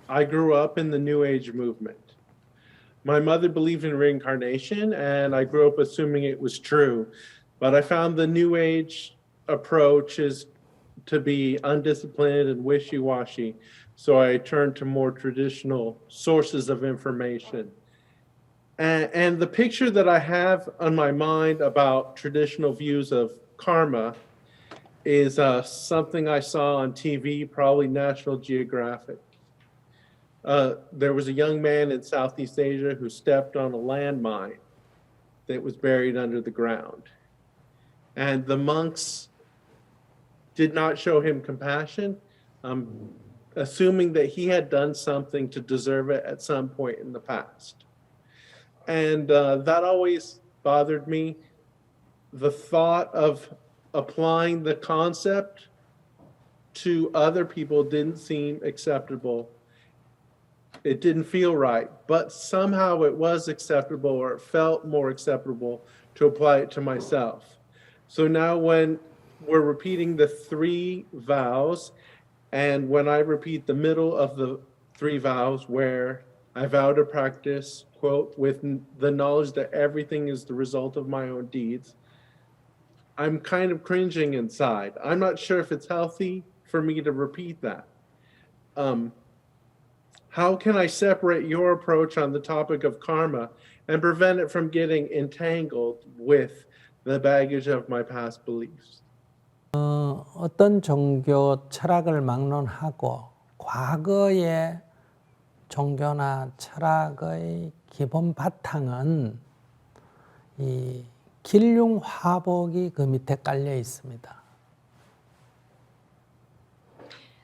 I grew up in the New Age movement. My mother believed in reincarnation, and I grew up assuming it was true. But I found the New Age approach is to be undisciplined and wishy washy. So I turned to more traditional sources of information. And the picture that I have on my mind about traditional views of karma is something I saw on TV, probably National Geographic. There was a young man in Southeast Asia who stepped on a landmine that was buried under the ground. And the monks did not show him compassion, assuming that he had done something to deserve it at some point in the past. And that always bothered me. The thought of applying the concept to other people didn't seem acceptable. It didn't feel right, but somehow it was acceptable, or it felt more acceptable to apply it to myself. So now when we're repeating the three vows, and when I repeat the middle of the three vows where I vow to practice, quote, with the knowledge that everything is the result of my own deeds, I'm kind of cringing inside. I'm not sure if it's healthy for me to repeat that. How can I separate your approach on the topic of karma and prevent it from getting entangled with the baggage of my past beliefs? 어떤 종교 철학을 막론하고 과거의 종교나 철학의 기본 바탕은 이 길흉화복이 그 밑에 깔려 있습니다.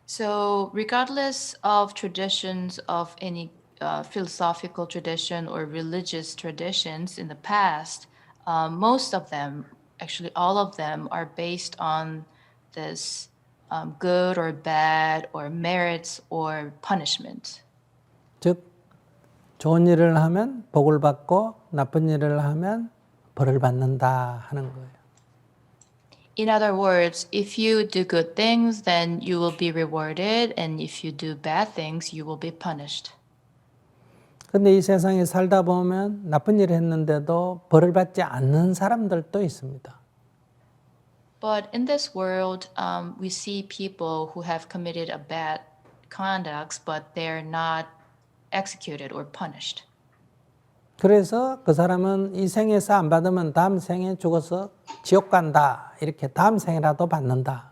So, regardless of traditions of any philosophical tradition or religious traditions in the past, most of them, actually all of them, are based on this good or bad or merits or punishment. 즉 좋은 일을 하면 복을 받고 나쁜 일을 하면 벌을 받는다 하는 거예요. In other words, if you do good things, then you will be rewarded, and if you do bad things, you will be punished. 근데 이 세상에 살다 보면 나쁜 일을 했는데도 벌을 받지 않는 사람들도 있습니다. But in this world, we see people who have committed a bad conducts, but they're not executed or punished. 그래서 그 사람은 이 생에서 안 받으면 다음 생에 죽어서 지옥 간다. 이렇게 다음 생이라도 받는다.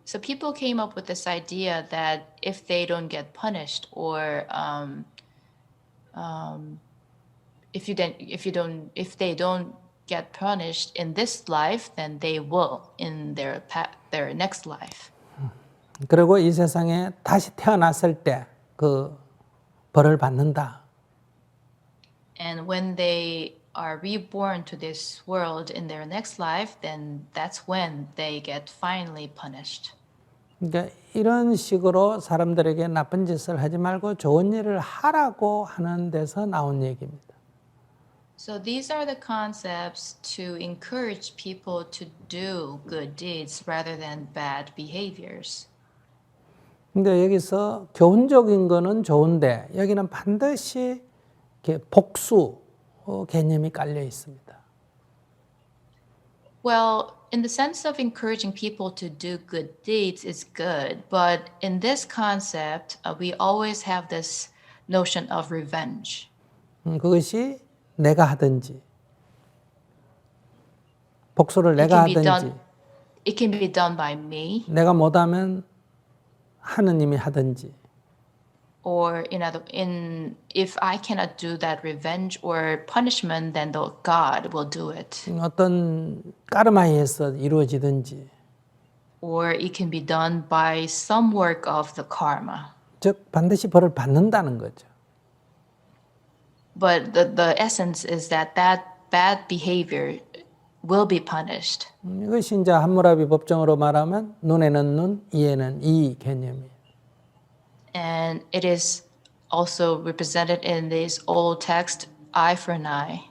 So people came up with this idea that if they don't get punished, or if they don't get punished in this life, then they will in their next life. 그리고 이 세상에 다시 태어났을 때 그 벌을 받는다. And when they are reborn to this world in their next life, then that's when they get finally punished. 그러니까 이런 식으로 사람들에게 나쁜 짓을 하지 말고 좋은 일을 하라고 하는 데서 나온 얘기입니다. So these are the concepts to encourage people to do good deeds rather than bad behaviors. 근데 여기서 교훈적인 거는 좋은데 여기는 반드시 이렇게 복수 개념이 깔려 있습니다. Well, in the sense of encouraging people to do good deeds is good, but in this concept, we always have this notion of revenge. 그것이 내가 하든지 복수를 It 내가 can be 하든지 done. It can be done by me, 내가 못하면 하느님이 하든지 or if I cannot do that revenge or punishment, then the God will do it. 어떤 까르마이에서 이루어지든지 Or it can be done by some work of the karma. 즉 반드시 벌을 받는다는 거죠. But the essence is that bad behavior will be punished. 이것이 이제 함무라비 법정으로 말하면 눈에는 눈, 이에는 이 개념이에요. And it is also represented in this old text, eye for an eye.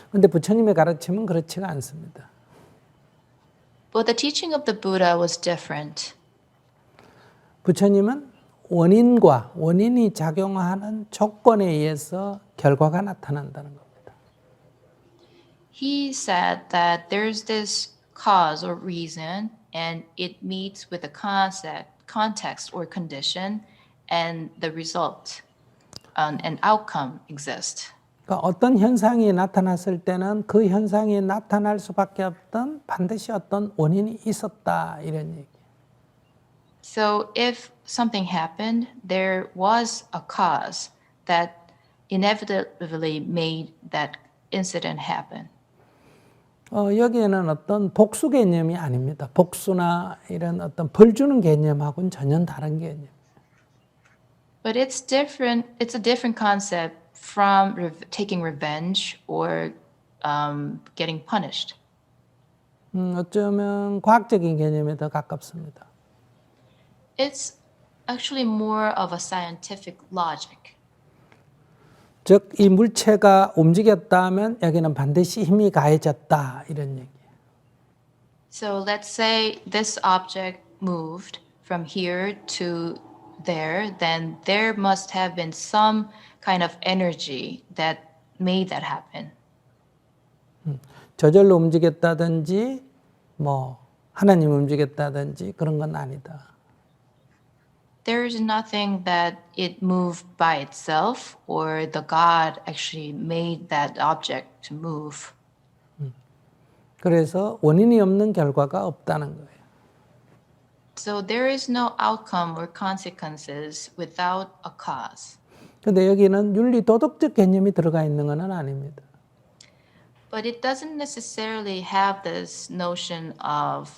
근데 부처님의 가르침은 그렇지가 않습니다. But the teaching of the Buddha was different. 부처님은 원인이 작용하는 조건에 의해서 결과가 나타난다는 겁니다. He said that there's this cause or reason, and it meets with the context or condition, and the result, an outcome exists. 그러니까 어떤 현상이 나타났을 때는 그 현상이 나타날 수밖에 없던 반드시 어떤 원인이 있었다 이런 얘기. So if something happened, there was a cause that inevitably made that incident happen. 여기에는 어떤 복수 개념이 아닙니다. 복수나 이런 어떤 벌 주는 개념하고는 전혀 다른 개념. But it's different. It's a different concept from taking revenge or getting punished. 어쩌면 과학적인 개념에 더 가깝습니다. It's actually more of a scientific logic. 즉, 이 물체가 움직였다면 여기는 반드시 힘이 가해졌다 이런 얘기. So let's say this object moved from here to there, then there must have been some kind of energy that made that happen. 저절로 움직였다든지 뭐 하나님 움직였다든지 그런 건 아니다. There is nothing that it moved by itself or the God actually made that object to move. 그래서 원인이 없는 결과가 없다는 거예요. So there is no outcome or consequences without a cause. 근데 여기는 윤리 도덕적 개념이 들어가 있는 건 아닙니다. But it doesn't necessarily have this notion of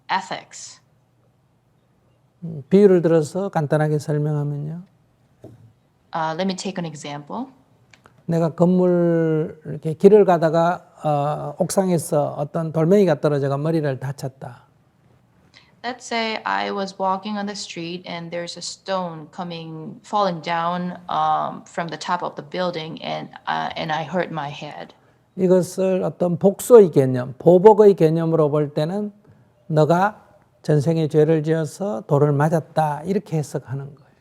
ethics. 비유를 들어서 간단하게 설명하면요. Let me take an example. 내가 건물 이렇게 길을 가다가 옥상에서 어떤 돌멩이가 떨어져가 머리를 다쳤다. Let's say I was walking on the street and there's a stone falling down from the top of the building, and I hurt my head. 이것을 어떤 복수의 개념, 보복의 개념으로 볼 때는 너가 전생에 죄를 지어서 돌을 맞았다 이렇게 해석하는 거예요.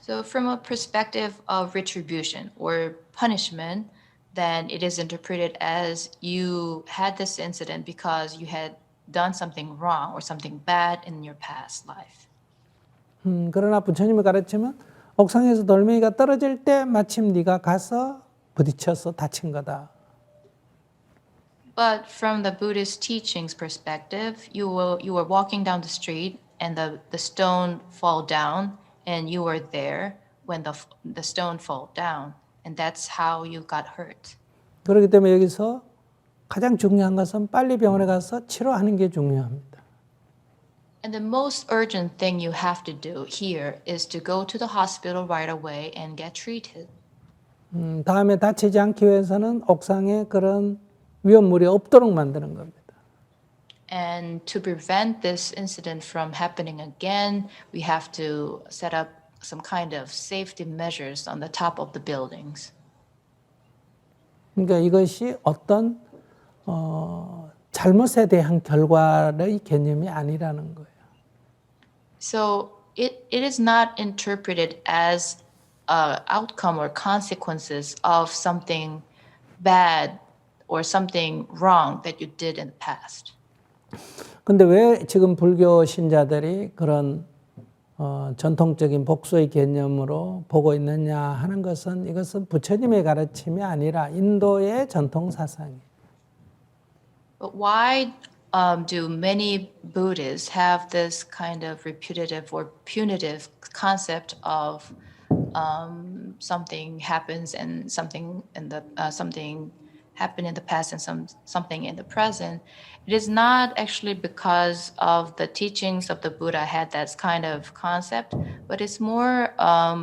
So from a perspective of retribution or punishment, then it is interpreted as you had this incident because you had done something wrong or something bad in your past life. 그러나 부처님의 가르침은 옥상에서 돌멩이가 떨어질 때 마침 네가 가서 부딪혀서 다친 거다. But from the Buddhist teachings perspective, you were walking down the street and the stone fall down, and you were there when the stone fall down, and that's how you got hurt. 그렇기 때문에 여기서 가장 중요한 것은 빨리 병원에 가서 치료하는 게 중요합니다. And the most urgent thing you have to do here is to go to the hospital right away and get treated. 다음에 다치지 않기 위해서는 옥상에 그런 위험물이 없도록 만드는 겁니다. And to prevent this incident from happening again, we have to set up some kind of safety measures on the top of the buildings. 그러니까 이것이 어떤 잘못에 대한 결과의 개념이 아니라는 거예요. So it is not interpreted as outcome or consequences of something bad or something wrong that you did in the past. 근데 왜 지금 불교 신자들이 그런 전통적인 복수의 개념으로 보고 있느냐 하는 것은 이것은 부처님의 가르침이 아니라 인도의 전통 사상이에요. But why do many Buddhists have this kind of repetitive or punitive concept of something happens and something happened in the past and something in the present? It is not actually because of the teachings of the Buddha had that kind of concept, but it's more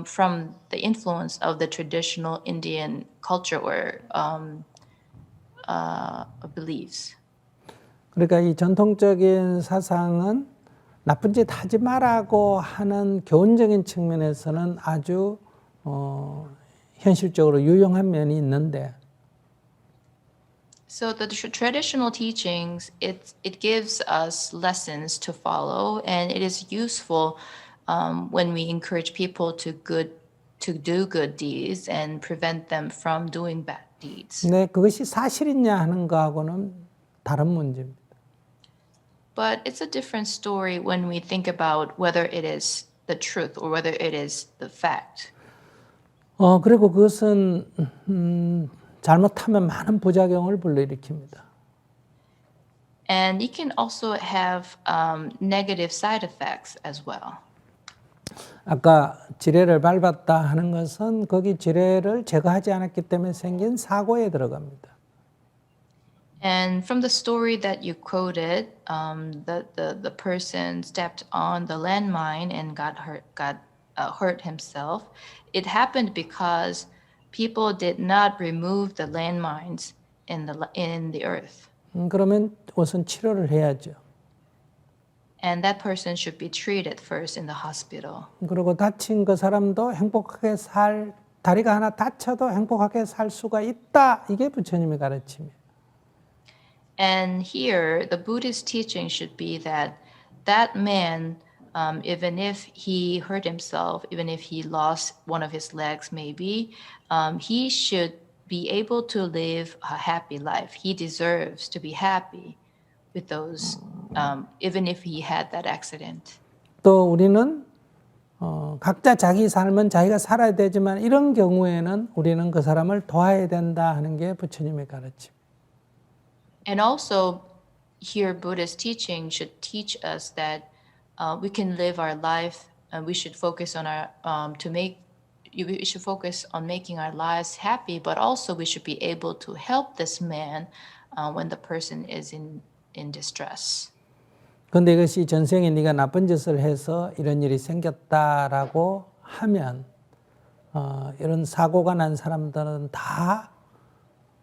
from the influence of the traditional Indian culture or beliefs. 그러니까 이 전통적인 사상은 나쁜 짓 하지 말라고 하는 교훈적인 측면에서는 아주 현실적으로 유용한 면이 있는데 So the traditional teachings, it gives us lessons to follow, and it is useful when we encourage people to do good deeds and prevent them from doing bad deeds. 근데 그것이 사실이냐 하는 거하고는 다른 문제입니다. But it's a different story when we think about whether it is the truth or whether it is the fact. 그리고 그것은 잘못하면 많은 부작용을 불러일으킵니다. And it can also have negative side effects as well. 아까 지뢰를 밟았다 하는 것은 거기 지뢰를 제거하지 않았기 때문에 생긴 사고에 들어갑니다. And from the story that you quoted, the person stepped on the landmine and got hurt himself. It happened because people did not remove the landmines in the earth. 그러면 우선 치료를 해야죠. And that person should be treated first in the hospital. 그리고 다친 그 사람도 행복하게 다리가 하나 다쳐도 행복하게 살 수가 있다. 이게 부처님의 가르침이에요. And here, the Buddhist teaching should be that that man, even if he hurt himself, even if he lost one of his legs, maybe, he should be able to live a happy life. He deserves to be happy with those, even if he had that accident. 또 우리는 각자 자기 삶은 자기가 살아야 되지만 이런 경우에는 우리는 그 사람을 도와야 된다 하는 게 부처님의 가르침. And also, here Buddhist teaching should teach us that we can live our life, and we should focus on we should focus on making our lives happy. But also, we should be able to help this man when the person is in distress. 그런데 이것이 전생에 네가 나쁜 짓을 해서 이런 일이 생겼다라고 하면 이런 사고가 난 사람들은 다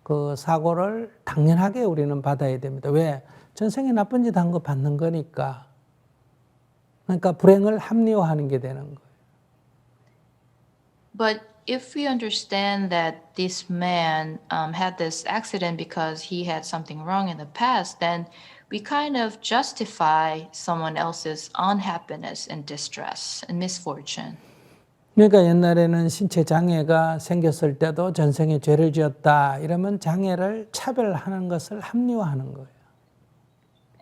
그 사고를 당연하게 우리는 받아야 됩니다. 왜? 전생에 나쁜 짓 한 거 받는 거니까. 그러니까 불행을 합리화하는 게 되는 거예요. But if we understand that this man had this accident because he had something wrong in the past, then we kind of justify someone else's unhappiness and distress and misfortune. 그러니까 옛날에는 신체 장애가 생겼을 때도 전생에 죄를 지었다 이러면 장애를 차별하는 것을 합리화하는 거예요.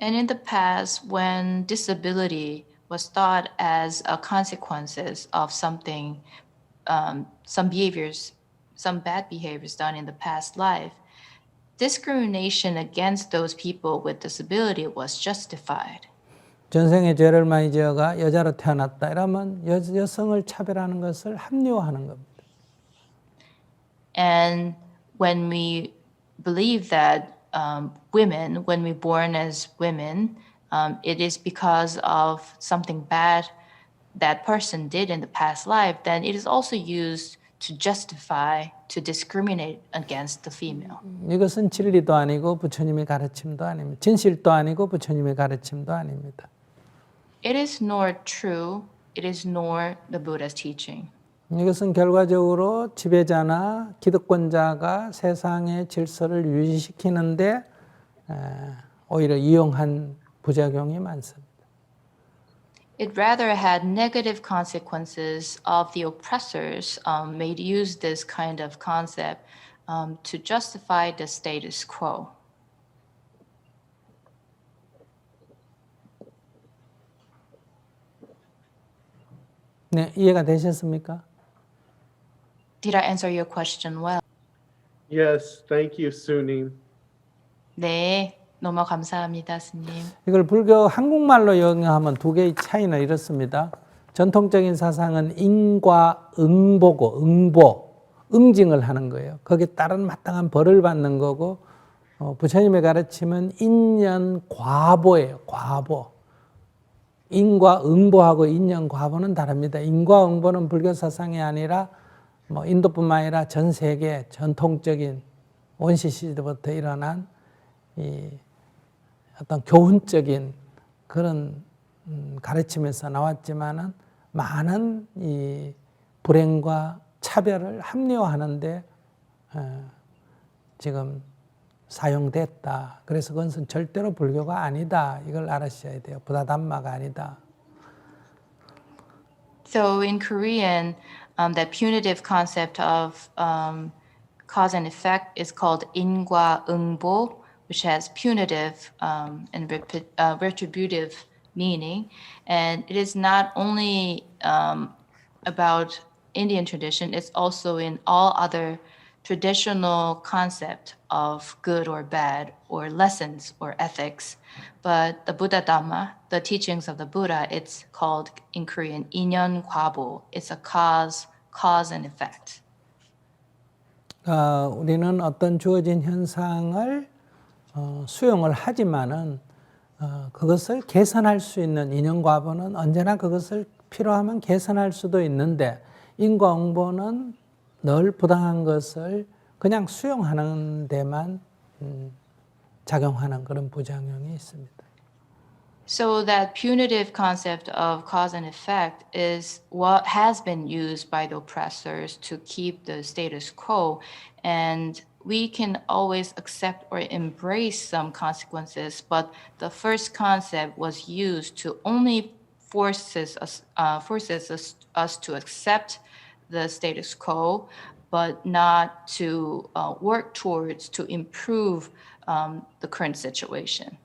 And in the past, when disability was thought as a consequences of something, some bad behaviors done in the past life, discrimination against those people with disability was justified. 전생에 죄를 많이 지어가 여자로 태어났다 이러면 여성을 차별하는 것을 합리화하는 겁니다. And when we believe that women, when we born as women, it is because of something bad that person did in the past life, then it is also used to justify, to discriminate against the female. 이것은 진리도 아니고 부처님의 가르침도 아닙니다. 진실도 아니고 부처님의 가르침도 아닙니다. It is nor true, it is nor the Buddha's teaching. 이것은 결과적으로 지배자나 기득권자가 세상의 질서를 유지시키는데 오히려 이용한 부작용이 많습니다. It rather had negative consequences of the oppressors made use this kind of concept to justify the status quo. 네, 이해가 되셨습니까? Did I answer your question well? Yes, thank you, Sunim. 네, 너무 감사합니다, 스님. 이걸 불교 한국말로 영어하면 두 개의 차이는 이렇습니다. 전통적인 사상은 인과 응보고 응징을 하는 거예요. 거기에 따른 마땅한 벌을 받는 거고 부처님의 가르침은 인연 과보예요. 과보. 인과 응보하고 인연 과보는 다릅니다. 인과 응보는 불교 사상이 아니라 인도뿐만 아니라 전 세계 전통적인 원시 시대부터 일어난 이 어떤 교훈적인 그런 가르침에서 나왔지만은 많은 이 불행과 차별을 합리화하는데 지금 사용됐다. 그래서 그것은 절대로 불교가 아니다. 이걸 알아셔야 돼요. 부다담마가 아니다. So in Korean, that punitive concept of cause and effect is called 인과 응보, which has punitive and retributive meaning. And it is not only about Indian tradition, it's also in all other traditional concept of good or bad or lessons or ethics. But the Buddha Dhamma, the teachings of the Buddha, it's called in Korean 인연 과보. It's a cause and effect. 우리는 어떤 주어진 현상을 수용을 하지만은 그것을 개선할 수 있는 인연과보는 언제나 그것을 필요하면 개선할 수도 있는데 인과응보는 늘 부당한 것을 그냥 수용하는 데만 작용하는 그런 부작용이 있습니다. So that punitive concept of cause and effect is what has been used by the oppressors to keep the status quo. And we can always accept or embrace some consequences, but the first concept was used to only forces us to accept the status quo, but not to work towards to improve the current situation.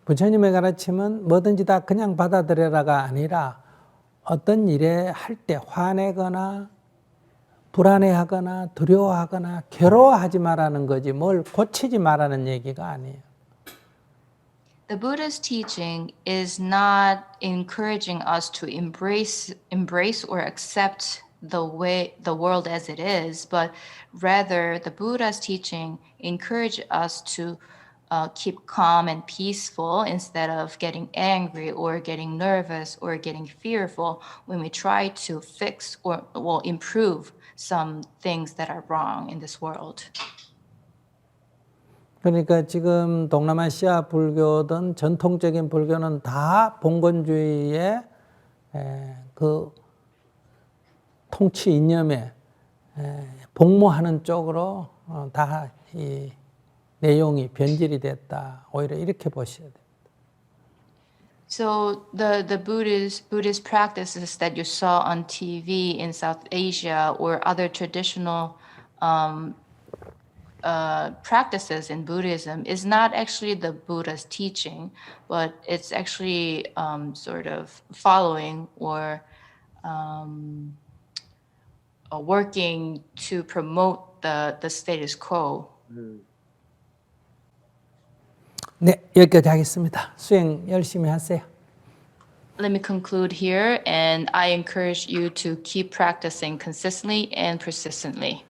부처님의 가르침은 뭐든지 다 그냥 받아들여라가 아니라 어떤 일에 할 때 화내거나 불안해하거나 두려워하거나 괴로워하지 말라는 거지 뭘 고치지 말라는 얘기가 아니에요. The Buddha's teaching is not encouraging us to embrace or accept the world as it is, but rather the Buddha's teaching encourage us to keep calm and peaceful instead of getting angry or getting nervous or getting fearful when we try to fix or improve some things that are wrong in this world. 그러니까 지금 동남아시아 불교든 전통적인 불교는 다 봉건주의의 그 통치 이념에 복무하는 쪽으로 다 이 내용이 변질이 됐다. 오히려 이렇게 보셔야 돼요. So the Buddhist practices that you saw on TV in South Asia or other traditional practices in Buddhism is not actually the Buddha's teaching, but it's actually sort of following or working to promote the status quo. 네, 여기까지 하겠습니다. 수행 열심히 하세요. Let me conclude here, and I encourage you to keep practicing consistently and persistently.